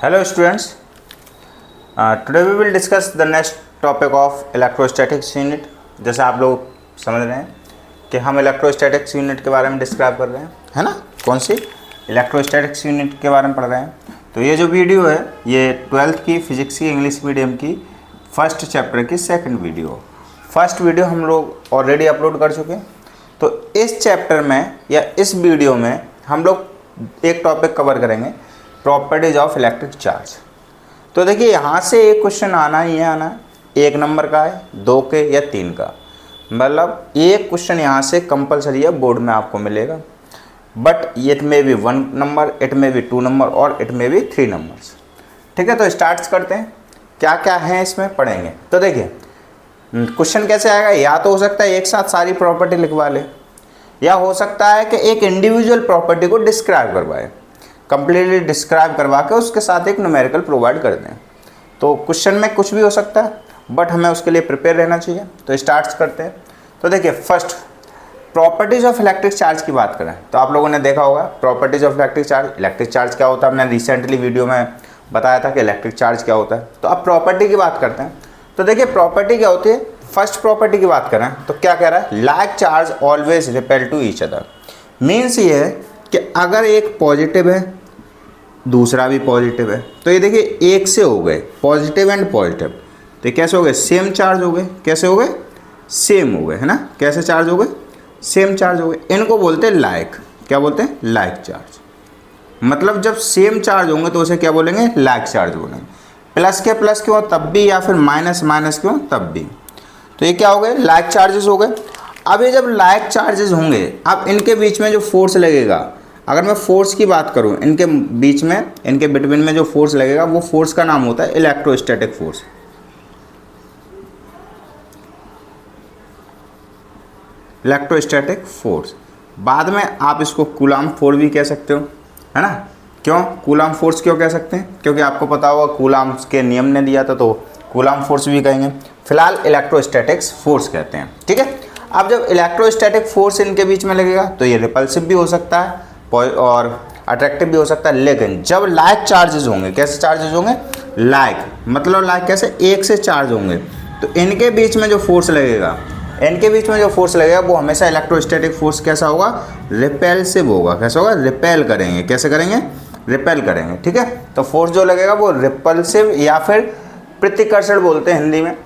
Hello students, today we will discuss the next topic of electrostatics unit। जैसे आप लोग समझ रहे हैं कि हम इलेक्ट्रोस्टैटिक्स यूनिट के बारे में डिस्क्राइब कर रहे हैं, है ना। कौन सी इलेक्ट्रोस्टैटिक्स यूनिट के बारे में पढ़ रहे हैं। तो ये जो वीडियो है ये 12th की फिजिक्स की इंग्लिश मीडियम की फर्स्ट चैप्टर की सेकंड वीडियो। फर्स्ट वीडियो हम लोग ऑलरेडी अपलोड कर चुके हैं। तो इस चैप्टर में या इस वीडियो में हम लोग एक टॉपिक कवर करेंगे, प्रॉपर्टीज ऑफ इलेक्ट्रिक चार्ज। तो देखिए यहाँ से एक क्वेश्चन आना ही है, आना 1 नंबर का है, 2 के या 3 का, मतलब एक क्वेश्चन यहाँ से कंपलसरी है, बोर्ड में आपको मिलेगा। But it may be 1 number, it may be 2 number और इट मे बी 3 नंबर्स। ठीक है, तो स्टार्ट करते हैं, क्या क्या है इसमें पढ़ेंगे। तो देखिए क्वेश्चन कैसे आएगा, या तो हो सकता है एक साथ सारी प्रॉपर्टी लिखवा ले, या हो सकता है कि एक इंडिविजुअल प्रॉपर्टी को डिस्क्राइब करवाए, कंप्लीटली डिस्क्राइब करवा के उसके साथ एक न्यूमेरिकल प्रोवाइड कर दें। तो क्वेश्चन में कुछ भी हो सकता है, बट हमें उसके लिए प्रिपेयर रहना चाहिए। तो स्टार्ट करते हैं। तो देखिए first properties of electric charge की बात करें तो आप लोगों ने देखा होगा प्रॉपर्टीज ऑफ इलेक्ट्रिक चार्ज क्या होता है। मैंने रिसेंटली वीडियो में बताया था कि इलेक्ट्रिक चार्ज क्या होता है। तो अब प्रॉपर्टी की बात करते हैं। तो देखिए प्रॉपर्टी क्या होती है, फर्स्ट प्रॉपर्टी की बात करें तो क्या कह रहा है, like charge always repel to each other. Means ये है कि अगर एक पॉजिटिव है दूसरा भी पॉजिटिव है, तो ये देखिए एक से हो गए पॉजिटिव एंड पॉजिटिव, तो ये कैसे हो गए, सेम चार्ज हो गए। कैसे हो गए, सेम हो गए, है ना। कैसे चार्ज हो गए, सेम चार्ज हो गए। इनको बोलते हैं लाइक, क्या बोलते हैं, लाइक चार्ज। मतलब जब सेम चार्ज होंगे तो उसे क्या बोलेंगे, लाइक चार्ज बोलेंगे। प्लस के प्लस क्यों तब भी, या फिर माइनस माइनस क्यों तब भी। तो ये क्या हो गए, लाइक चार्जेस हो गए। अब ये जब लाइक चार्जेस होंगे, अब इनके बीच में जो फोर्स लगेगा, अगर मैं फोर्स की बात करूं, इनके बीच में, इनके बिटवीन में जो फोर्स लगेगा वो फोर्स का नाम होता है इलेक्ट्रोस्टैटिक फोर्स। Electrostatic force. बाद में आप इसको कूलाम फोर्स भी कह सकते हो, है ना। क्यों कूलाम फोर्स क्यों कह सकते हैं, क्योंकि आपको पता होगा कूलाम के नियम ने दिया था, तो कूलाम फोर्स भी कहेंगे। फिलहाल इलेक्ट्रोस्टैटिक्स फोर्स कहते हैं, ठीक है। अब जब इलेक्ट्रोस्टैटिक फोर्स इनके बीच में लगेगा तो ये रिपल्सिव भी हो सकता है और अट्रैक्टिव भी हो सकता है। लेकिन जब लाइक चार्जेस होंगे, कैसे चार्जेस होंगे, लाइक मतलब लाइक कैसे, एक से चार्ज होंगे, तो इनके बीच में जो फोर्स लगेगा, इनके बीच में जो फोर्स लगेगा वो हमेशा इलेक्ट्रोस्टैटिक फोर्स कैसा होगा, रिपेल्सिव होगा। कैसा होगा, रिपेल करेंगे। कैसे करेंगे, रिपेल करेंगे, ठीक है। तो फोर्स जो लगेगा वो रिपल्सिव या फिर प्रतिकर्षण बोलते हैं हिंदी में,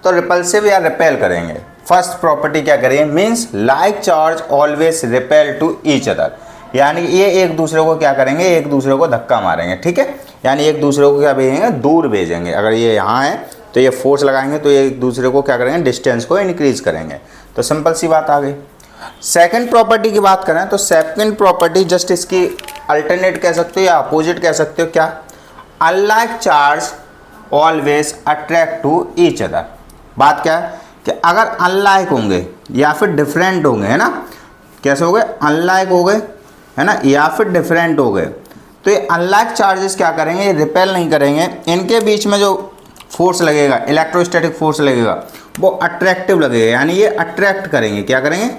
तो रिपल्सिव या रिपेल करेंगे। फर्स्ट प्रॉपर्टी क्या करेंगे, means like charge always repel to each other, यानी ये एक दूसरे को क्या करेंगे, एक दूसरे को धक्का मारेंगे, ठीक है। यानी एक दूसरे को क्या भेजेंगे, दूर भेजेंगे। अगर ये यहाँ है तो ये फोर्स लगाएंगे तो ये एक दूसरे को क्या करेंगे, डिस्टेंस को इंक्रीज करेंगे। तो सिंपल सी बात आ गई। सेकंड प्रॉपर्टी की बात करें तो सेकंड प्रॉपर्टी जस्ट इसकी अल्टरनेट कह सकते हो या अपोजिट कह सकते हो। क्या, unlike charge always attract to each other. बात क्या है कि अगर अनलाइक होंगे या फिर डिफरेंट होंगे, है ना, कैसे हो गए, अनलाइक हो गए, है ना, या फिर डिफरेंट हो गए, तो ये अनलाइक चार्जेस क्या करेंगे, ये रिपेल नहीं करेंगे। इनके बीच में जो फोर्स लगेगा, इलेक्ट्रोस्टैटिक फोर्स लगेगा, वो अट्रैक्टिव लगेगा, यानी ये अट्रैक्ट करेंगे। क्या करेंगे,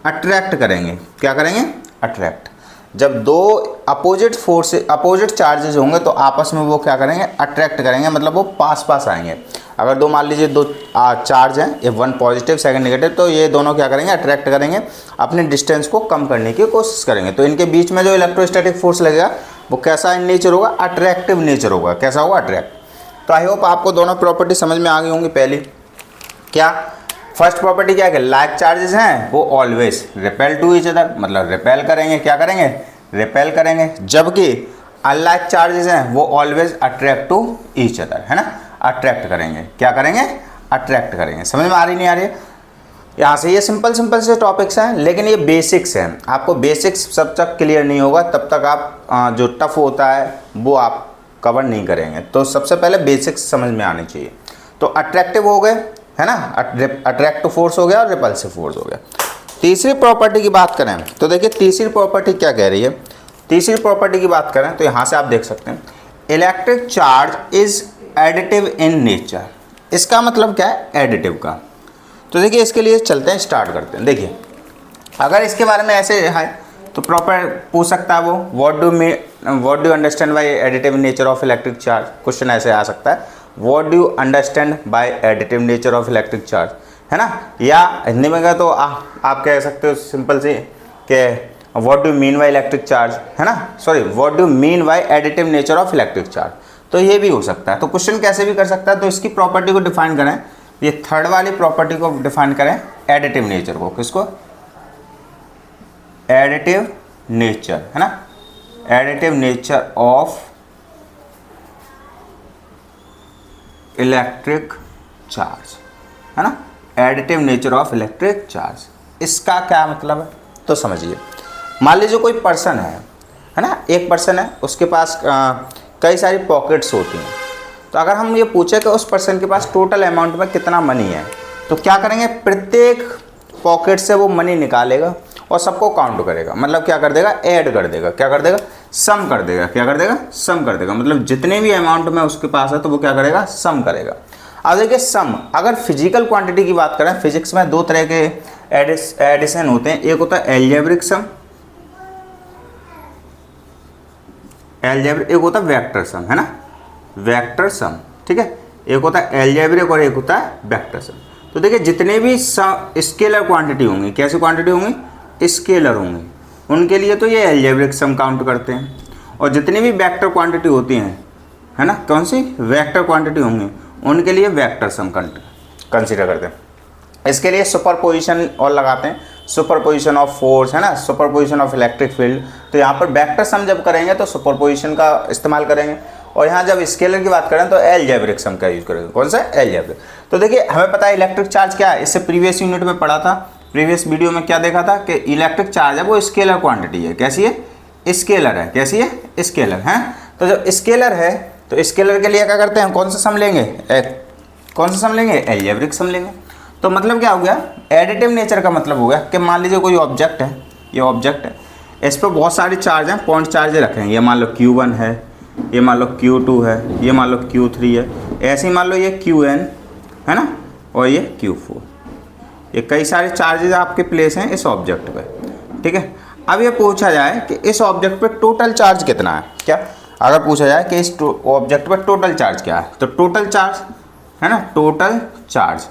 अट्रैक्ट करेंगे। क्या करेंगे, अट्रैक्ट। जब दो अपोजिट फोर्स, अपोजिट चार्जेस होंगे तो आपस में वो क्या करेंगे, अट्रैक्ट करेंगे, मतलब वो पास पास आएंगे। अगर दो, मान लीजिए 2 चार्ज हैं, ये 1 पॉजिटिव 2 नेगेटिव, तो ये दोनों क्या करेंगे, अट्रैक्ट करेंगे, अपने डिस्टेंस को कम करने की कोशिश करेंगे। तो इनके बीच में जो इलेक्ट्रोस्टैटिक फोर्स लगेगा वो कैसा इन नेचर होगा, अट्रैक्टिव नेचर होगा। कैसा होगा, अट्रैक्ट। तो आई होप आपको दोनों प्रॉपर्टी समझ में आ गई होंगी। पहली क्या, फर्स्ट प्रॉपर्टी क्या है, लाइक चार्जेस हैं वो always repel to each other, मतलब रिपेल करेंगे। क्या करेंगे, रिपेल करेंगे। जबकि अनलाइक चार्जेस हैं वो always attract to each other, है ना, अट्रैक्ट करेंगे। क्या करेंगे, अट्रैक्ट करेंगे। समझ में आ रही नहीं आ रही है। यहाँ से ये सिंपल से टॉपिक्स हैं, लेकिन ये बेसिक्स हैं। आपको बेसिक्स जब तक क्लियर नहीं होगा तब तक आप जो टफ होता है वो आप कवर नहीं करेंगे। तो सबसे पहले बेसिक्स समझ में आनी चाहिए। तो अट्रैक्टिव हो गए, है ना, अट्रैक्टिव फोर्स हो गया और रिपल्सिव फोर्स हो गया। तीसरी प्रॉपर्टी की बात करें तो देखिए तीसरी प्रॉपर्टी क्या कह रही है। तीसरी प्रॉपर्टी की बात करें तो यहाँ से आप देख सकते हैं, electric charge is additive in nature. इसका मतलब क्या है, एडिटिव का। तो देखिए इसके लिए चलते हैं, स्टार्ट करते हैं। देखिए अगर इसके बारे में ऐसे है तो प्रॉपर पूछ सकता है वो, what do what do you understand by additive nature of electric charge, question ऐसे आ सकता है, what do you understand by additive nature of electric charge, है ना। या हिंदी में कहा तो आप कह सकते हो सिंपल से कि what do you mean by electric charge, है ना, sorry what do you mean by additive nature of electric charge, तो ये भी हो सकता है। तो क्वेश्चन कैसे भी कर सकता है। तो इसकी प्रॉपर्टी को डिफाइन करें, ये थर्ड वाली प्रॉपर्टी को डिफाइन करें, एडिटिव नेचर को, किसको, एडिटिव नेचर, है ना, additive nature of electric charge, है ना, additive nature of electric charge. इसका क्या मतलब है तो समझिए। मान लीजिए कोई पर्सन है ना, एक पर्सन है, उसके पास कई सारी पॉकेट्स होती हैं। तो अगर हम ये पूछे कि उस पर्सन के पास टोटल अमाउंट में कितना मनी है, तो क्या करेंगे, प्रत्येक पॉकेट से वो मनी निकालेगा और सबको काउंट करेगा, मतलब क्या कर देगा, ऐड कर देगा, क्या कर देगा, सम कर देगा, क्या कर देगा, सम कर देगा, मतलब जितने भी अमाउंट में उसके पास है तो वो क्या करेगा, सम करेगा। अब देखिए सम, अगर फिजिकल क्वांटिटी की बात करें, फिजिक्स में दो तरह के एडिशन होते हैं, एक होता है एल्जेब्रिक सम, एक होता है वेक्टर सम, है ना, वेक्टर सम, ठीक है, एक होता है एल्जेब्रिक और एक होता है वेक्टर सम। तो देखिए जितने भी स्केलर क्वांटिटी होंगी, कैसी क्वांटिटी होंगी, स्केलर होंगी, उनके लिए तो ये एल्जेब्रिक सम काउंट करते हैं, और जितनी भी वेक्टर क्वांटिटी होती हैं, है ना, कौन सी वेक्टर क्वांटिटी होंगी, उनके लिए वेक्टर सम कंसीडर करते हैं। इसके लिए सुपरपोजिशन और लगाते हैं, सुपरपोजिशन ऑफ फोर्स, है ना, सुपरपोजिशन ऑफ इलेक्ट्रिक फील्ड। तो यहाँ पर वेक्टर सम जब करेंगे तो सुपरपोजिशन का इस्तेमाल करेंगे, और यहाँ जब स्केलर की बात करें तो एल्जेब्रिक सम का यूज करेंगे। कौन सा, एल्जेब्रिक। तो देखिए हमें पता है इलेक्ट्रिक चार्ज क्या है, इससे प्रीवियस यूनिट में पढ़ा था, प्रीवियस वीडियो में क्या देखा था कि इलेक्ट्रिक चार्ज है वो स्केलर क्वांटिटी है, कैसी है, स्केलर है, कैसी है, स्केलर है। तो जब स्केलर है तो स्केलर के लिए क्या करते हैं, कौन सा सम लेंगे, कौन सा सम लेंगे, एल्जेब्रिक सम लेंगे। तो मतलब क्या हो गया, एडिटिव नेचर का मतलब हो गया कि मान लीजिए कोई ऑब्जेक्ट है, ये ऑब्जेक्ट है, इस पर बहुत सारे चार्ज हैं, पॉइंट चार्ज रखेंगे, ये मान लो Q1 है, ये मान लो Q2 है, ये मान लो Q3 है, ऐसे ही मान लो ये Qn है ना, और ये Q4, ये कई सारे चार्जेज आपके प्लेस हैं इस ऑब्जेक्ट पे, ठीक है। अब ये पूछा जाए कि इस ऑब्जेक्ट पे टोटल चार्ज कितना है, क्या अगर पूछा जाए कि इस ऑब्जेक्ट पे टोटल चार्ज क्या है, तो टोटल चार्ज, है ना, टोटल चार्ज,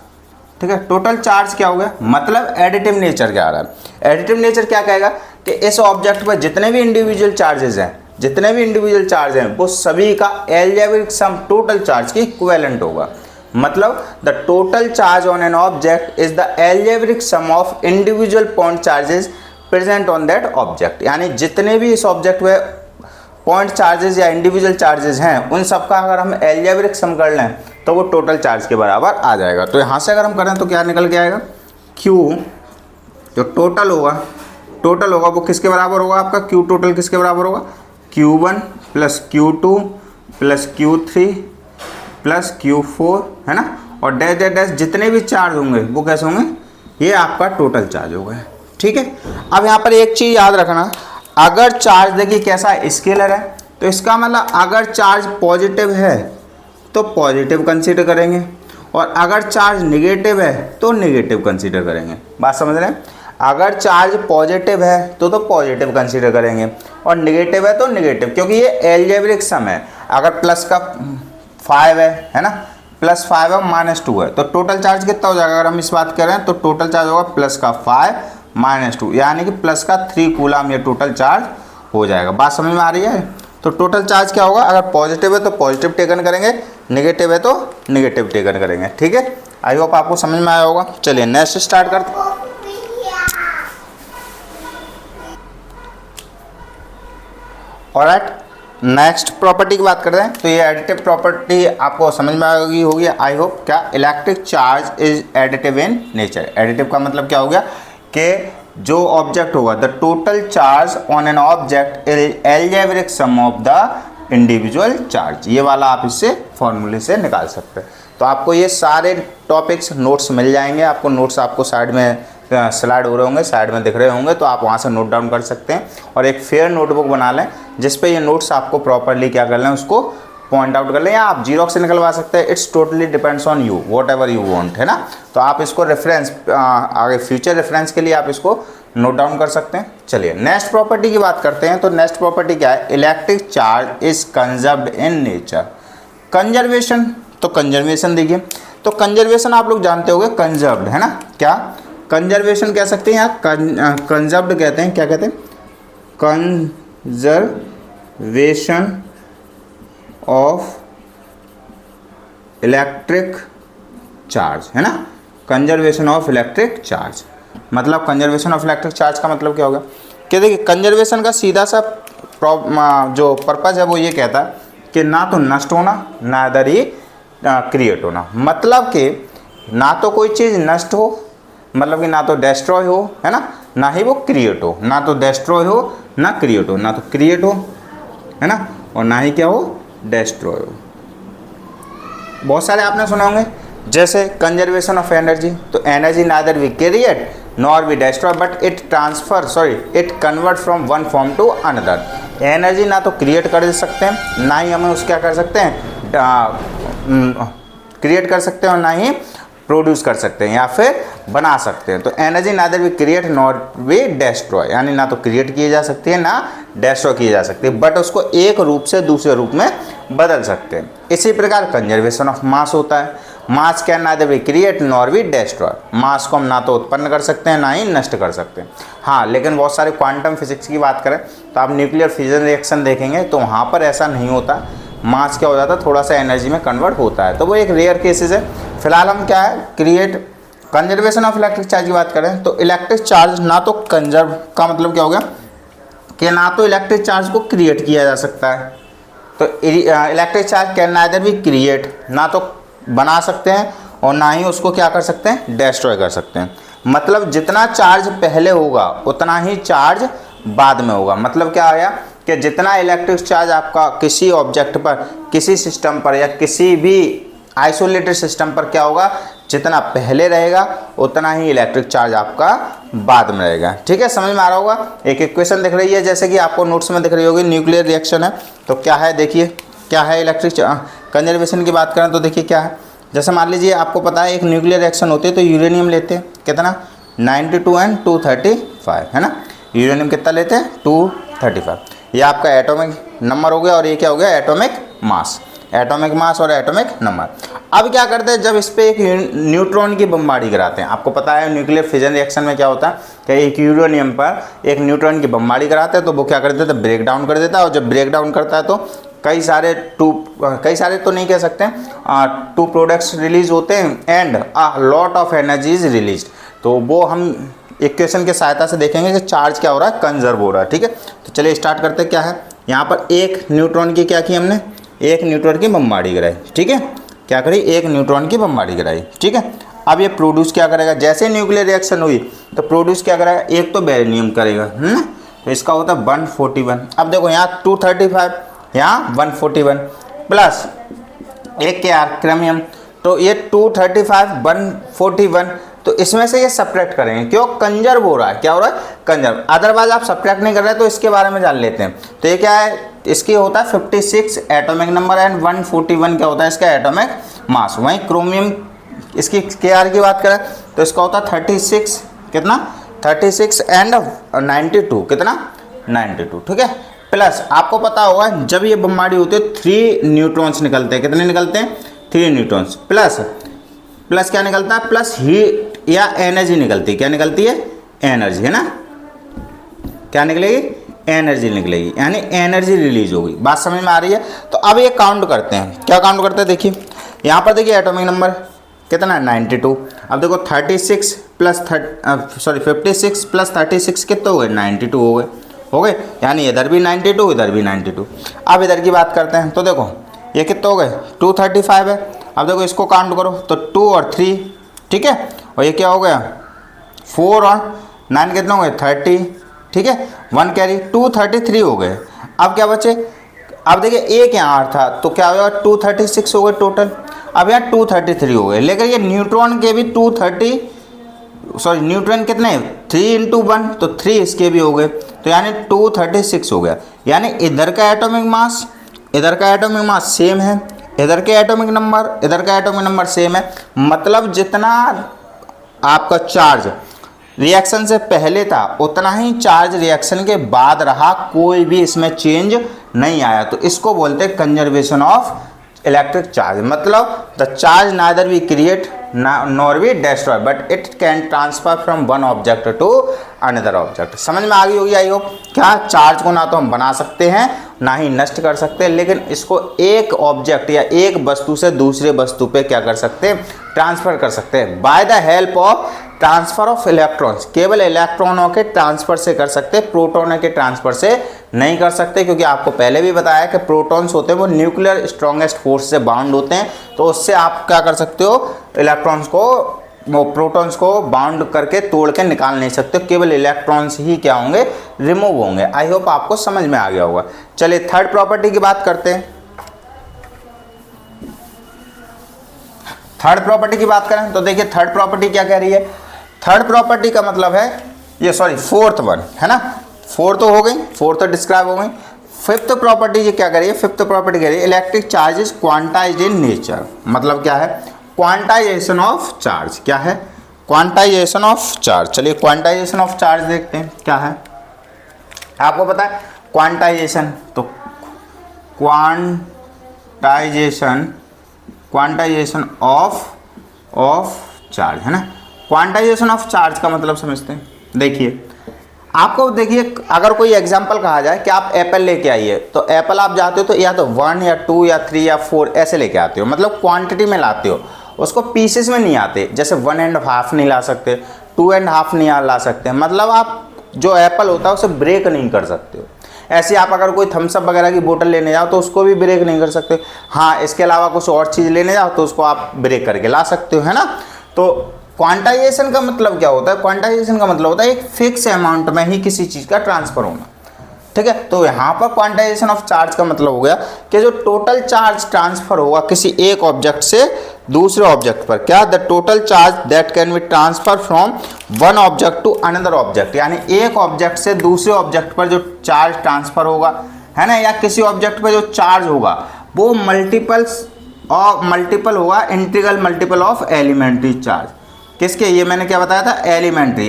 ठीक है। टोटल चार्ज क्या हो गया, मतलब एडिटिव नेचर क्या आ रहा है, एडिटिव नेचर क्या कहेगा कि इस ऑब्जेक्ट पर जितने भी इंडिविजुअल चार्जेस हैं, जितने भी इंडिविजुअल चार्ज हैं, वो सभी का एल्जेब्रिक सम टोटल चार्ज की इक्विवेलेंट होगा। मतलब the total charge on an object is the algebraic sum of individual point charges present on that object, यानी जितने भी इस ऑब्जेक्ट में पॉइंट चार्जेस या इंडिविजुअल चार्जेस हैं, उन सब का अगर हम एल्जेब्रिक सम कर लें तो वो टोटल चार्ज के बराबर आ जाएगा। तो यहाँ से अगर हम करें तो क्या निकल के आएगा, Q जो टोटल होगा वो किसके बराबर होगा, आपका Q टोटल किसके बराबर होगा, Q1 plus Q2 plus Q3 plus Q4, है ना, और डैश डैश डैश जितने भी चार्ज होंगे वो कैसे होंगे, ये आपका टोटल चार्ज होगा, ठीक है। अब यहाँ पर एक चीज़ याद रखना, अगर चार्ज देखिए कैसा स्केलर है, तो इसका मतलब अगर चार्ज पॉजिटिव है तो पॉजिटिव कंसीडर करेंगे, और अगर चार्ज नेगेटिव है तो नेगेटिव कंसीडर करेंगे। बात समझ रहे हैं, अगर चार्ज पॉजिटिव है तो पॉजिटिव कंसीडर करेंगे, और नेगेटिव है तो नेगेटिव, क्योंकि ये एल्जेब्रिक सम है। अगर प्लस का 5 है ना, प्लस 5 है -2 है, तो टोटल चार्ज कितना हो जाएगा, अगर हम इस बात करें तो टोटल चार्ज होगा प्लस का 5 -2, यानी कि प्लस का 3 कूलम ये टोटल चार्ज हो जाएगा। बात समझ में आ रही है। तो टोटल चार्ज क्या होगा, अगर पॉजिटिव है तो पॉजिटिव टेकन करेंगे, नेगेटिव है तो नेगेटिव टेकन करेंगे, ठीक है। आई होप आपको समझ में आया होगा। चलिए नेक्स्ट स्टार्ट करते हैं। ऑलराइट, नेक्स्ट प्रॉपर्टी की बात करते हैं। तो ये एडिटिव प्रॉपर्टी आपको समझ में आ गई होगी आई होप। क्या, electric charge is additive in nature. Additive का मतलब क्या हो गया कि जो ऑब्जेक्ट होगा, the total charge on an object is algebraic sum of the individual charge. ये वाला आप इससे फॉर्मूले से निकाल सकते हैं। तो आपको ये सारे टॉपिक्स नोट्स मिल जाएंगे, आपको नोट्स आपको साइड में स्लाइड हो रहे होंगे, साइड में दिख रहे होंगे, तो आप वहाँ से नोट डाउन कर सकते हैं। और एक फेयर नोटबुक बना लें जिस पे ये नोट्स आपको प्रॉपरली क्या कर लें, उसको पॉइंट आउट कर लें या आप जीरोक्स से निकलवा सकते हैं। It's totally depends on you, what ever you want, है ना। तो आप इसको रेफरेंस आगे फ्यूचर रेफरेंस के लिए आप इसको नोट डाउन कर सकते हैं। चलिए नेक्स्ट प्रॉपर्टी की बात करते हैं। तो नेक्स्ट प्रॉपर्टी क्या है, electric charge is conserved in nature. Conservation, तो कंजर्वेशन देखिए, तो कंजर्वेशन आप लोग जानते होंगे, कंजर्व्ड है ना, क्या कंजर्वेशन कह सकते हैं, यहाँ कंजर्व्ड कहते हैं, क्या कहते हैं, कंजर्वेशन ऑफ इलेक्ट्रिक चार्ज, है ना, कंजर्वेशन ऑफ इलेक्ट्रिक चार्ज। मतलब कंजर्वेशन ऑफ इलेक्ट्रिक चार्ज का मतलब क्या होगा कि देखिए कंजर्वेशन का सीधा सा जो पर्पज है वो ये कहता है कि ना तो नष्ट होना, ना इधर ही क्रिएट होना। मतलब कि ना तो कोई चीज़ नष्ट हो, मतलब कि ना तो डेस्ट्रॉय हो, है ना ही वो क्रिएट हो, ना तो डेस्ट्रॉय हो ना क्रिएट हो, ना तो क्रिएट हो, है ना, और ना ही क्या हो, डेस्ट्रॉय हो। बहुत सारे आपने सुना होंगे, जैसे कंजर्वेशन ऑफ एनर्जी, तो energy neither we create nor we destroy but it it convert from one form to another. Energy ना तो क्रिएट कर सकते हैं, ना ही हमें उसको क्या कर सकते हैं, क्रिएट कर सकते हैं, और ना ही प्रोड्यूस कर सकते हैं या फिर बना सकते हैं। तो energy neither we create not we destroy, यानी ना तो क्रिएट किए जा सकती है ना डेस्ट्रॉय किए जा सकती है, बट उसको एक रूप से दूसरे रूप में बदल सकते हैं। इसी प्रकार कंजर्वेशन ऑफ मास होता है। Mass can neither we create nor we destroy, mass को हम ना तो उत्पन्न कर सकते हैं ना ही नष्ट कर सकते हैं। हाँ, लेकिन बहुत सारे क्वांटम फिजिक्स की बात करें तो आप न्यूक्लियर फिजन रिएक्शन देखेंगे तो वहाँ पर ऐसा नहीं होता। मास क्या हो जाता है, थोड़ा सा एनर्जी में कन्वर्ट होता है, तो वो एक रेयर केसेस है। फिलहाल हम क्या है, create conservation of electric charge की बात करें तो इलेक्ट्रिक चार्ज ना तो कंजर्व का मतलब क्या हो गया कि ना तो इलेक्ट्रिक चार्ज को क्रिएट किया जा सकता है, तो electric charge can neither be create, ना तो बना सकते हैं और ना ही उसको क्या कर सकते हैं, डेस्ट्रॉय कर सकते हैं। मतलब जितना चार्ज पहले होगा उतना ही चार्ज बाद में होगा। मतलब क्या आया कि जितना इलेक्ट्रिक चार्ज आपका किसी ऑब्जेक्ट पर, किसी सिस्टम पर या किसी भी आइसोलेटेड सिस्टम पर क्या होगा, जितना पहले रहेगा उतना ही इलेक्ट्रिक चार्ज आपका बाद में रहेगा। ठीक है, समझ में आ रहा होगा। एक इक्वेशन दिख रही है जैसे कि आपको नोट्स में दिख रही होगी, न्यूक्लियर रिएक्शन है, तो क्या है देखिए, क्या है इलेक्ट्रिक कंजर्वेशन की बात करें तो देखिए क्या है। जैसे मान लीजिए आपको पता है एक न्यूक्लियर रिएक्शन होती है तो यूरेनियम लेते हैं कितना, 92 एंड 235, है ना। यूरेनियम कितना लेते हैं, 235। ये आपका एटॉमिक नंबर हो गया और ये क्या हो गया, एटॉमिक मास। एटॉमिक मास और एटॉमिक नंबर। अब क्या करते हैं, जब इस पर एक न्यूट्रॉन की बमबारी कराते हैं, आपको पता है न्यूक्लियर फिजन रिएक्शन में क्या होता है कि एक यूरेनियम पर एक न्यूट्रॉन की बमबारी कराते हैं तो वो क्या कर देता है, ब्रेक डाउन कर देता है। और जब ब्रेक डाउन करता है तो कई सारे तो नहीं कह सकते, 2 प्रोडक्ट्स रिलीज होते हैं and a lot of energy is release. तो वो हम इक्वेशन के सहायता से देखेंगे कि चार्ज क्या हो रहा है, कंजर्व हो रहा है। ठीक है, तो चलिए स्टार्ट करते हैं। क्या है यहाँ पर, एक न्यूट्रॉन की क्या की हमने, एक न्यूट्रॉन की बमबारी कराई। ठीक है, क्या करी, एक न्यूट्रॉन की बमबारी कराई। ठीक है, अब ये प्रोड्यूस क्या करेगा, जैसे न्यूक्लियर रिएक्शन हुई तो प्रोड्यूस क्या करेगा, एक तो बेरिलियम करेगा, तो इसका होता है 141। अब देखो यहाँ 235, यहाँ 141 प्लस एक क्या क्रोमियम, तो ये 235 141, तो इसमें से ये सब्ट्रैक्ट करेंगे, क्यों, कंजर्व हो रहा है, क्या हो रहा है, कंजर्व। अदरवाइज आप सब्ट्रैक्ट नहीं कर रहे तो इसके बारे में जान लेते हैं। तो ये क्या है, इसकी होता है 56 एटॉमिक नंबर एंड 141 क्या होता है, इसका एटॉमिक मास। वहीं क्रोमियम इसकी Kr की बात करें तो इसका होता है 36, कितना, 36 एंड 92, कितना, 92। ठीक है, प्लस आपको पता होगा जब ये बमबारी होती है 3 न्यूट्रॉन्स निकलते हैं, कितने निकलते हैं, 3 न्यूट्रॉन्स, प्लस क्या निकलता है, प्लस हीट या एनर्जी निकलती है। क्या निकलती है, एनर्जी, है ना, क्या निकलेगी, एनर्जी निकलेगी, यानी एनर्जी रिलीज होगी। बात समझ में आ रही है। तो अब ये काउंट करते हैं, क्या काउंट करते हैं, देखिए यहाँ पर देखिए एटॉमिक नंबर कितना, 92। अब देखो 56 प्लस 36 कितने हो गए, 92 हो गए, यानी इधर भी 92 इधर भी 92। अब इधर की बात करते हैं तो देखो ये कितने हो गए, 235 है। अब देखो इसको काउंट करो तो 2 और 3, ठीक है, और ये क्या हो गया, 4 और 9 कितने हो गए, 30। ठीक है, 1 कैरी, 233 हो गए। अब क्या बचे, अब देखिए एक यहाँ था तो क्या हो गया, 236 हो गए टोटल। अब यहाँ 233 हो गए, लेकिन ये न्यूट्रॉन के भी न्यूट्रॉन कितने, 3 × 1 तो 3 इसके भी हो गए, तो यानी 236 हो गया। यानी इधर का एटॉमिक मास इधर का एटॉमिक मास सेम है, इधर के एटॉमिक नंबर, इधर का एटॉमिक नंबर सेम है, मतलब जितना आपका चार्ज रिएक्शन से पहले था उतना ही चार्ज रिएक्शन के बाद रहा, कोई भी इसमें चेंज नहीं आया। तो इसको बोलते हैं कंजर्वेशन ऑफ इलेक्ट्रिक चार्ज। मतलब the charge neither we create nor we destroy but it can transfer from one object to another object. समझ में आ गई होगी आई होप। क्या चार्ज को ना तो हम बना सकते हैं ना ही नष्ट कर सकते हैं, लेकिन इसको एक ऑब्जेक्ट या एक वस्तु से दूसरे वस्तु पे क्या कर सकते हैं, ट्रांसफर कर सकते हैं by the help of transfer of electrons. केवल इलेक्ट्रॉनों के ट्रांसफर से कर सकते हैं, प्रोटोनों के ट्रांसफर से नहीं कर सकते, क्योंकि आपको पहले भी बताया कि प्रोटॉन्स होते हैं वो न्यूक्लियर स्ट्रॉन्गेस्ट फोर्स से बाउंड होते हैं, तो उससे आप क्या कर सकते हो, इलेक्ट्रॉन्स को, वो प्रोटॉन्स को बाउंड करके तोड़ के निकाल नहीं सकते, केवल इलेक्ट्रॉन्स ही क्या होंगे, रिमूव होंगे। आई होप आपको समझ में आ गया होगा। चलिए थर्ड प्रॉपर्टी की बात करते हैं। थर्ड प्रॉपर्टी की बात करें तो देखिए थर्ड प्रॉपर्टी क्या कह रही है। थर्ड प्रॉपर्टी का मतलब है ये, सॉरी फोर्थ वन है ना, फोर्थ तो हो गई, फोर्थ तो डिस्क्राइब हो गई। फिफ्थ प्रॉपर्टी ये क्या कह रही है, फिफ्थ प्रॉपर्टी कह रही है electric charge is quantized in nature. मतलब क्या है, क्वांटाइजेशन ऑफ चार्ज। क्या है, क्वांटाइजेशन ऑफ चार्ज। चलिए क्वांटाइजेशन ऑफ चार्ज देखते हैं क्या है। आपको पता है क्वांटाइजेशन, तो क्वांटाइजेशन ऑफ चार्ज है ना। क्वांटाइजेशन ऑफ चार्ज का मतलब समझते हैं। देखिए आपको, देखिए अगर कोई एग्जांपल कहा जाए कि आप एप्पल लेके आइए, तो एप्पल आप जाते हो तो या तो 1 या 2 या 3 या 4 ऐसे लेके आते हो, मतलब क्वांटिटी में लाते हो, उसको पीसेस में नहीं आते। जैसे 1.5 नहीं ला सकते, 2.5 नहीं ला सकते, मतलब आप जो एप्पल होता है उसे ब्रेक नहीं कर सकते हो। ऐसे आप अगर कोई थम्सअप वगैरह की बोतल लेने जाओ तो उसको भी ब्रेक नहीं कर सकते। हाँ, इसके अलावा कुछ और चीज़ लेने जाओ तो उसको आप ब्रेक करके ला सकते हो, है ना। तो क्वांटाइजेशन का मतलब क्या होता है, क्वांटाइजेशन का मतलब होता है एक फिक्स अमाउंट में ही किसी चीज़ का ट्रांसफर होना, ठीक है। तो यहाँ पर क्वांटाइजेशन ऑफ चार्ज का मतलब हो गया कि जो टोटल चार्ज ट्रांसफर होगा किसी एक ऑब्जेक्ट से दूसरे ऑब्जेक्ट पर, क्या, the total charge that can be transfer from one object to another object, यानी एक ऑब्जेक्ट से दूसरे ऑब्जेक्ट पर जो चार्ज ट्रांसफर होगा, है ना, या किसी ऑब्जेक्ट पर जो चार्ज होगा वो मल्टीपल होगा, integral multiple of elementary charge. किसके, ये मैंने क्या बताया था, एलिमेंट्री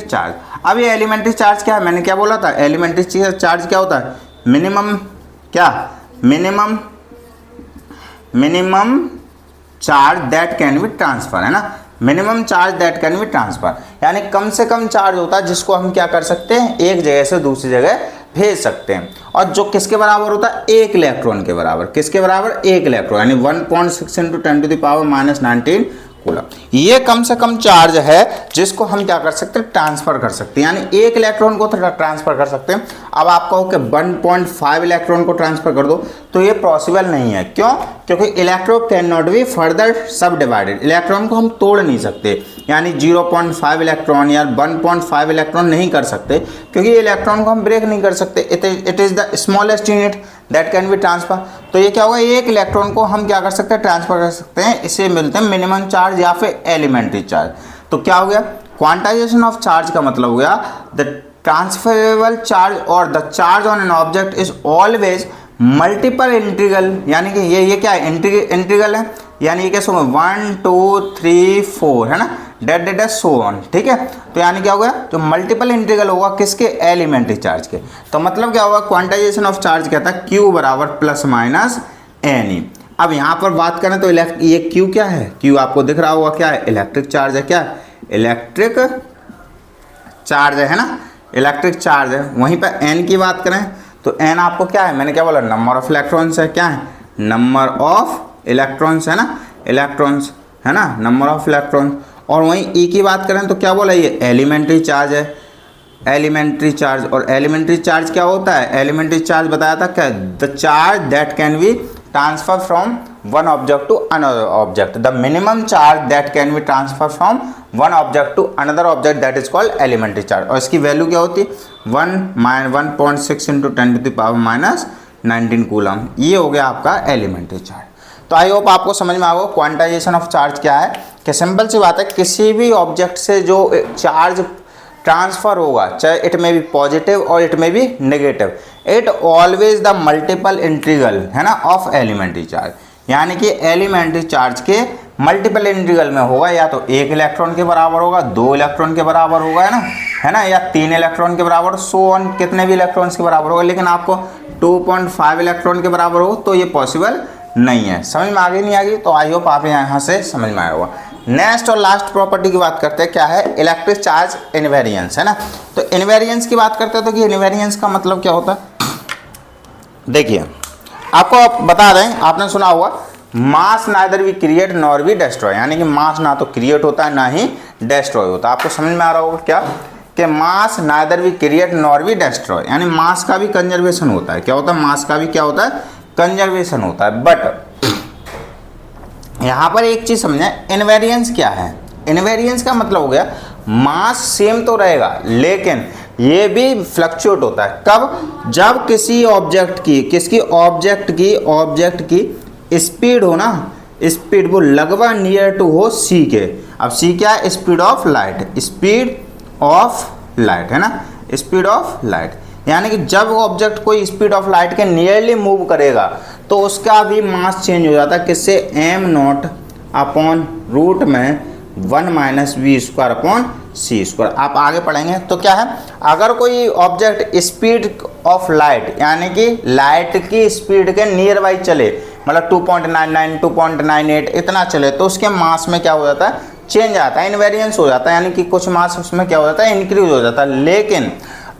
चार्ज। अब ये एलिमेंट्री चार्ज क्या है, मैंने क्या बोला था, एलिमेंट्री चार्ज क्या होता है, minimum charge that can be transfer, है ना, minimum charge that can be transfer, यानी कम से कम चार्ज होता है जिसको हम क्या कर सकते हैं, एक जगह से दूसरी जगह भेज सकते हैं। और जो किसके बराबर होता है, एक इलेक्ट्रॉन के बराबर। किसके बराबर, एक इलेक्ट्रॉन, यानी 1.6 × 10⁻⁻19 कूलम। ये कम से कम चार्ज है जिसको हम क्या कर सकते हैं, ट्रांसफर कर सकते हैं, यानी एक इलेक्ट्रॉन को ट्रांसफर कर सकते हैं। अब आप कहो कि 1.5 इलेक्ट्रॉन को ट्रांसफर कर दो, तो ये पॉसिबल नहीं है। क्यों, क्योंकि electron can not be further सब डिवाइडेड, इलेक्ट्रॉन को हम तोड़ नहीं सकते, यानी 0.5 इलेक्ट्रॉन या 1.5 इलेक्ट्रॉन नहीं कर सकते, क्योंकि इलेक्ट्रॉन को हम ब्रेक नहीं कर सकते। It is the smallest unit that can be transfer. तो ये क्या होगा, एक इलेक्ट्रॉन को हम क्या कर सकते हैं, ट्रांसफर कर सकते हैं, इसे मिलते हैं मिनिमम चार्ज या फिर एलिमेंट्री चार्ज। तो क्या हो गया, क्वांटाइजेशन ऑफ चार्ज का मतलब हो गया द ट्रांसफरेबल चार्ज और the charge on an object is always multiple integral, यानी कि ये क्या है, इंटीग्रल है, यानी ये कैसे होगा, 1 2 3 4, है ना, डेट सो ऑन, ठीक है। तो यानी क्या होगा, जो मल्टीपल इंटीग्रल होगा किसके, एलिमेंट्री चार्ज के। तो मतलब क्या होगा, क्वांटाइजेशन ऑफ चार्ज कहता है Q बराबर ±NE। अब यहाँ पर बात करें तो ये Q क्या है, Q आपको दिख रहा होगा क्या है, इलेक्ट्रिक चार्ज है, क्या है, इलेक्ट्रिक चार्ज है ना, इलेक्ट्रिक चार्ज है। वहीं पर N की बात करें तो N आपको क्या है, मैंने क्या बोला, नंबर ऑफ इलेक्ट्रॉन्स है, क्या है, नंबर ऑफ इलेक्ट्रॉन्स, है ना, इलेक्ट्रॉन्स, है ना, नंबर ऑफ इलेक्ट्रॉन्स। और वहीं E की बात करें तो क्या बोला, ये एलिमेंट्री चार्ज है, एलिमेंट्री चार्ज। और एलिमेंट्री चार्ज क्या होता है, एलिमेंट्री चार्ज बताया था क्या, the charge that can be transfer from one object to another object, the minimum charge that can be transfer from one object to another object, that is called elementary charge. और इसकी value क्या होती है, 1.6 × 10⁻⁹ coulomb. ये हो गया आपका elementary charge. तो आई होप आपको समझ में आ गया क्वांटाइजेशन ऑफ चार्ज क्या है, कि सिंपल सी बात है, किसी भी ऑब्जेक्ट से जो चार्ज ट्रांसफर होगा, चाहे इट में भी पॉजिटिव और इट में भी negative, it always the multiple integral है ना ऑफ एलिमेंट्री चार्ज, यानी कि एलिमेंट्री चार्ज के मल्टीपल इंटीग्रल में होगा, या तो 1 इलेक्ट्रॉन के बराबर होगा, 2 इलेक्ट्रॉन के बराबर होगा है ना, या 3 इलेक्ट्रॉन के बराबर, सो ऑन कितने भी इलेक्ट्रॉन्स के बराबर होगा, लेकिन आपको 2.5 इलेक्ट्रॉन के बराबर हो तो ये पॉसिबल नहीं है। समझ में आ गई नहीं आ गई? तो आई होप आप यहाँ से समझ में आया होगा। नेक्स्ट और लास्ट प्रॉपर्टी की बात करते हैं, क्या है? इलेक्ट्रिक चार्ज इनवेरिएंस है ना। तो इनवेरिएंस की बात करते हैं, तो कि इनवेरिएंस का मतलब क्या होता है? देखिए आपको बता दें, आपने सुना होगा mass neither we create nor we destroy, यानी कि मास ना तो क्रिएट होता है ना ही डिस्ट्रॉय होता है। आपको समझ में आ रहा होगा क्या कि mass neither we create nor we destroy, यानी मास का भी कंजर्वेशन होता है। क्या होता है? मास का भी क्या होता है? कंजर्वेशन होता है। बट यहाँ पर एक चीज समझें, इनवेरिएंस क्या है? इनवेरिएंस का मतलब हो गया मास सेम तो रहेगा लेकिन ये भी फ्लक्चुएट होता है। कब? जब किसी ऑब्जेक्ट की ऑब्जेक्ट की स्पीड हो ना, स्पीड वो लगभग नियर टू हो सी के। अब सी क्या है? Speed of light, speed of light है ना, स्पीड ऑफ लाइट, यानी कि जब ऑब्जेक्ट कोई स्पीड ऑफ लाइट के नियरली मूव करेगा तो उसका भी मास चेंज हो जाता है। किससे? एम नॉट अपॉन रूट में 1 minus v square upon c square. आप आगे पढ़ेंगे तो क्या है, अगर कोई ऑब्जेक्ट स्पीड ऑफ लाइट यानी कि लाइट की स्पीड के नियर बाई चले, मतलब 2.99 2.98 इतना चले, तो उसके मास में क्या हो जाता है? चेंज आता है, इनवेरिएंस हो जाता है, यानी कि कुछ मास उसमें क्या हो जाता है? इंक्रीज हो जाता है। लेकिन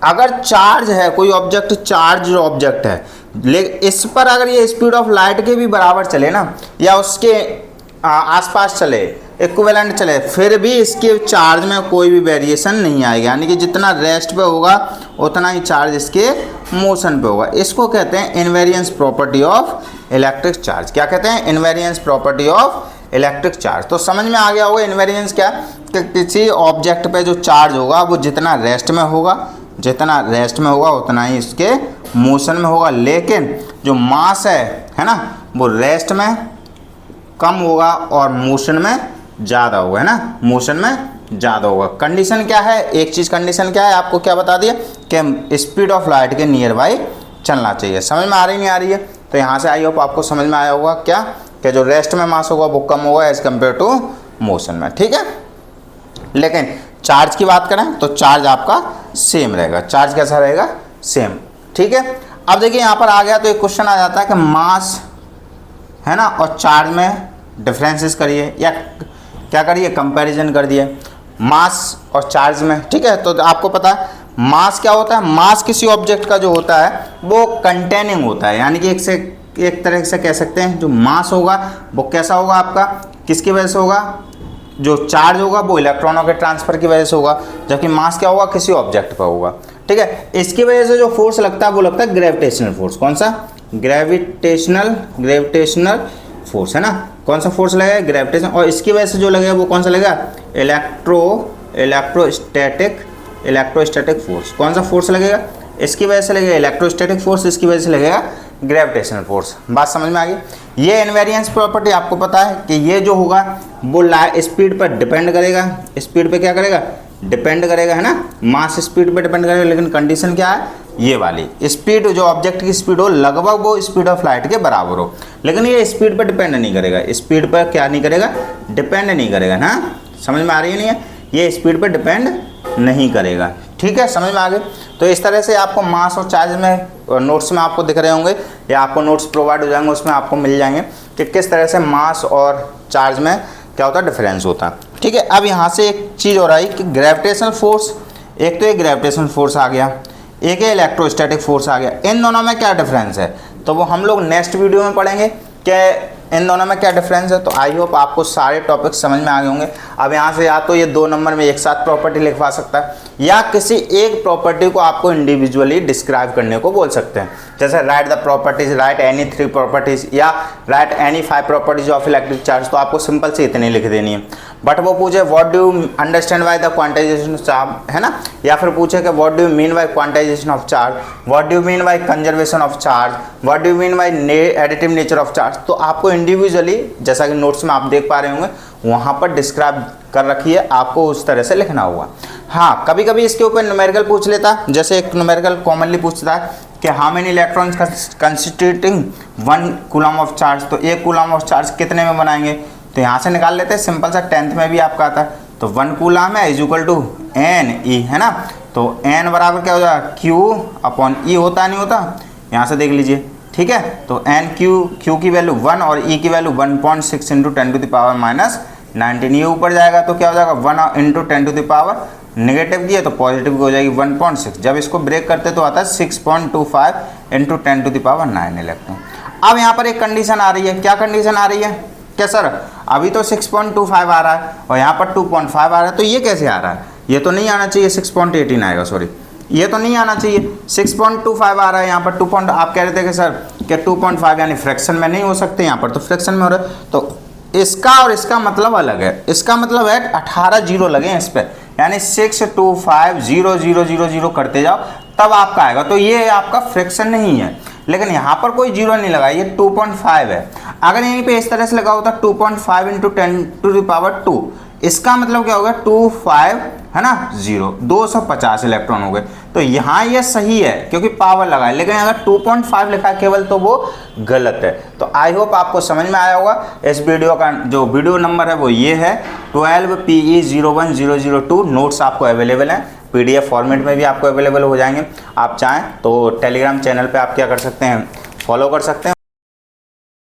अगर चार्ज है, कोई ऑब्जेक्ट चार्ज ऑब्जेक्ट है, लेकिन इस पर अगर ये स्पीड ऑफ लाइट के भी बराबर चले ना, या उसके आसपास चले, इक्विवेलेंट चले, फिर भी इसके चार्ज में कोई भी वेरिएशन नहीं आएगा, यानी कि जितना रेस्ट पे होगा उतना ही चार्ज इसके मोशन पे होगा। इसको कहते हैं invariance property of electric charge. क्या कहते हैं? Invariance property of electric charge. तो समझ में आ गया होगा इनवेरिएंस क्या, कि किसी ऑब्जेक्ट पे जो चार्ज होगा वो जितना रेस्ट में होगा, जितना रेस्ट में होगा उतना ही इसके मोशन में होगा, लेकिन जो मास है ना, वो रेस्ट में कम होगा और मोशन में ज़्यादा होगा, है ना, मोशन में ज़्यादा होगा। कंडीशन क्या है? एक चीज़ कंडीशन क्या है, आपको क्या बता दिया कि स्पीड ऑफ लाइट के नियर बाई चलना चाहिए। समझ में आ रही नहीं आ रही है? तो यहाँ से आई होप आपको समझ में आया होगा क्या, कि जो रेस्ट में मास होगा वो कम होगा एज कम्पेयर टू मोशन में। ठीक है, लेकिन चार्ज की बात करें तो चार्ज आपका सेम रहेगा। चार्ज कैसा रहेगा? सेम। ठीक है, अब देखिए यहाँ पर आ गया तो एक क्वेश्चन आ जाता है कि मास है ना और चार्ज में डिफरेंसेस करिए, या क्या करिए? कंपैरिजन कर दिए मास और चार्ज में। ठीक है, तो आपको पता है मास क्या होता है? मास किसी ऑब्जेक्ट का जो होता है वो कंटेनिंग होता है, यानी कि एक तरह से कह सकते हैं जो मास होगा वो कैसा होगा आपका, किसकी वजह से होगा? जो चार्ज होगा वो इलेक्ट्रॉनों के ट्रांसफर की वजह से होगा, जबकि मास क्या होगा? किसी ऑब्जेक्ट पर होगा। ठीक है, इसकी वजह से जो फोर्स लगता है वो लगता है ग्रेविटेशनल फोर्स। कौन सा? ग्रेविटेशनल फोर्स है ना। कौन सा फोर्स लगेगा? ग्रेविटेशन। और इसकी वजह से जो लगेगा वो कौन सा लगेगा? Electrostatic force. कौन सा फोर्स लगेगा? इसकी वजह से लगेगा इलेक्ट्रोस्टैटिक फोर्स, इसकी वजह से लगेगा ग्रेविटेशनल फोर्स। बात समझ में आ गई? ये इनवेरिएंस प्रॉपर्टी आपको पता है कि ये जो होगा वो स्पीड पर डिपेंड करेगा। स्पीड पे क्या करेगा? डिपेंड करेगा, है ना, मास स्पीड पे डिपेंड करेगा। लेकिन कंडीशन क्या है? ये वाली स्पीड, जो ऑब्जेक्ट की स्पीड हो लगभग वो स्पीड ऑफ लाइट के बराबर हो, लेकिन ये स्पीड पर डिपेंड नहीं करेगा। स्पीड पर क्या नहीं करेगा? डिपेंड नहीं करेगा ना। समझ में आ रही है नहीं है? ये स्पीड पर डिपेंड नहीं करेगा। ठीक है, समझ में आ गए? तो इस तरह से आपको मास और चार्ज में नोट्स में आपको दिख रहे होंगे, या आपको नोट्स प्रोवाइड हो जाएंगे, उसमें आपको मिल जाएंगे कि किस तरह से मास और चार्ज में क्या होता है? डिफरेंस होता है। ठीक है, अब यहाँ से एक चीज़ हो रहा है कि ग्रेविटेशनल फोर्स, एक तो ये ग्रेविटेशनल फोर्स आ गया, एक है इलेक्ट्रोस्टैटिक फोर्स आ गया। इन दोनों में क्या डिफरेंस है तो वो हम लोग नेक्स्ट वीडियो में पढ़ेंगे कि इन दोनों में क्या डिफरेंस है। तो आई होप आपको सारे टॉपिक समझ में आ गए होंगे। अब यहाँ से या तो ये 2 नंबर में एक साथ प्रॉपर्टी लिखवा सकता है, या किसी एक प्रॉपर्टी को आपको इंडिविजुअली डिस्क्राइब करने को बोल सकते हैं, जैसे write the properties, write any 3 properties, या write any 5 properties of electric charge. तो आपको सिंपल से इतनी लिख देनी है। बट वो पूछे what do you understand by the quantization of charge, है ना, या फिर पूछे कि what do you mean by quantization of charge, what do you mean by conservation of charge, what do you mean by additive nature of charge. तो आपको individually, जैसा कि नोट्स में आप देख पा रहे होंगे, वहाँ पर डिस्क्राइब कर रखी है, आपको उस तरह से लिखना होगा। हाँ, कभी कभी इसके ऊपर न्यूमेरिकल पूछ लेता, जैसे एक न्यूमेरिकल कॉमनली पूछता है कि how many electrons constituting 1 coulomb of charge, तो 1 कूलम ऑफ चार्ज कितने में बनाएंगे, तो यहाँ से निकाल लेते हैं, सिंपल सा 10th में भी आपका आता है। तो 1 कूलम है is equal to n e, है ना, तो एन बराबर क्या हो जाएगा, क्यू अपॉन ई, होता नहीं होता, यहाँ से देख लीजिए, ठीक है। तो एन क्यू की वैल्यू 1 और ई की वैल्यू 1.6 इंटू 10⁻⁻⁹, ये ऊपर जाएगा तो क्या हो जाएगा 1 इंटू 10⁻, नेगेटिव की है तो पॉजिटिव की हो जाएगी 1.6, जब इसको ब्रेक करते तो आता है 6.25 इंटू 10⁹ इलेक्ट्रॉन। अब यहाँ पर एक कंडीशन आ रही है, क्या कंडीशन आ रही है, क्या सर अभी तो 6.25 आ रहा है और यहाँ पर 2.5 आ रहा है, तो ये कैसे आ रहा है, ये तो नहीं आना चाहिए, 6.18 आएगा, सॉरी ये तो नहीं आना चाहिए, 6.25 आ रहा है, यहाँ पर 2. आप कह रहे थे कि सर क्या 2.5 यानी फ्रैक्शन में नहीं हो सकते, यहाँ पर तो फ्रैक्शन में हो रहा है, तो इसका और इसका मतलब अलग है, इसका मतलब है 18 जीरो लगे हैं इस पर, यानी 6250000 करते जाओ तब आपका आएगा, तो ये आपका फ्रैक्शन नहीं है, लेकिन यहाँ पर कोई जीरो नहीं लगा, ये 2.5 है। अगर यहीं पे इस तरह से लगा होता 2.5 इंटू 10⁻², इसका मतलब क्या होगा 25, है ना, 250 इलेक्ट्रॉन हो गए, तो यहाँ ये सही है क्योंकि पावर लगा है, लेकिन अगर 2.5 लिखा है केवल तो वो गलत है। तो आई होप आपको समझ में आया होगा। इस वीडियो का जो वीडियो नंबर है वो ये है 12PE01002, नोट्स आपको अवेलेबल हैं, PDF फॉर्मेट में भी आपको अवेलेबल हो जाएंगे। आप चाहें तो टेलीग्राम चैनल पे आप क्या कर सकते हैं, फॉलो कर सकते हैं।